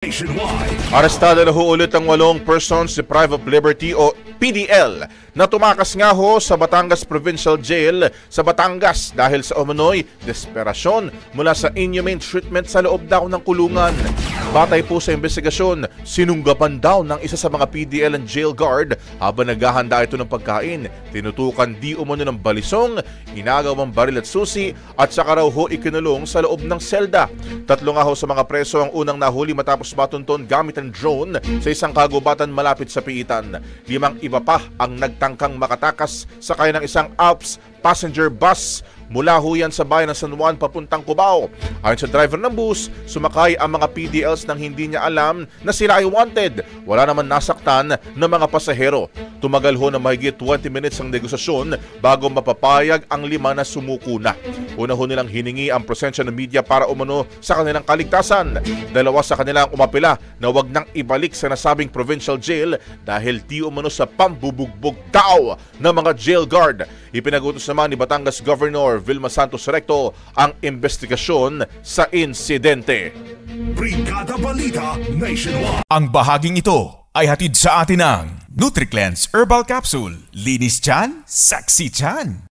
Nationwide. Arestado na ho ulit ang 8 persons deprived of liberty o PDL na tumakas nga ho sa Batangas Provincial Jail sa Batangas dahil sa umano'y desperasyon mula sa inhumane treatment sa loob daw ng kulungan. Batay po sa investigasyon, sinunggapan daw ng isa sa mga PDL and jail guard habang naghahanda ito ng pagkain. Tinutukan di umano ng balisong, inagawang baril at susi at saka raw ho ikinulong sa loob ng selda. 3 nga ho sa mga preso ang unang nahuli matapos matunton gamit ang drone sa isang kagubatan malapit sa piitan. 5 iba pa ang nagtangkang makatakas sakay ng isang Alps passenger bus mula ho yan sa bayan ng San Juan papuntang Cubao. Ayon sa driver ng bus, sumakay ang mga PDLs nang hindi niya alam na sila ay wanted. Wala naman nasaktan ng mga pasahero. Tumagal ho na mahigit 20 minutes ang negosasyon bago mapapayag ang 5 na sumuko na. Una ho nilang hiningi ang presensya ng media para umano sa kanilang kaligtasan. 2 sa kanilang umapila na wag nang ibalik sa nasabing provincial jail dahil di umano sa pambubugbog daw ng mga jail guard. Ipinagutos naman ni Batangas Governor Vilma Santos Recto ang investigasyon sa insidente. Brigada Balita Nationwide. Ang bahaging ito ay hatid sa atin ng NutriCleanse Herbal Capsule. Linis tiyan, sexy tiyan.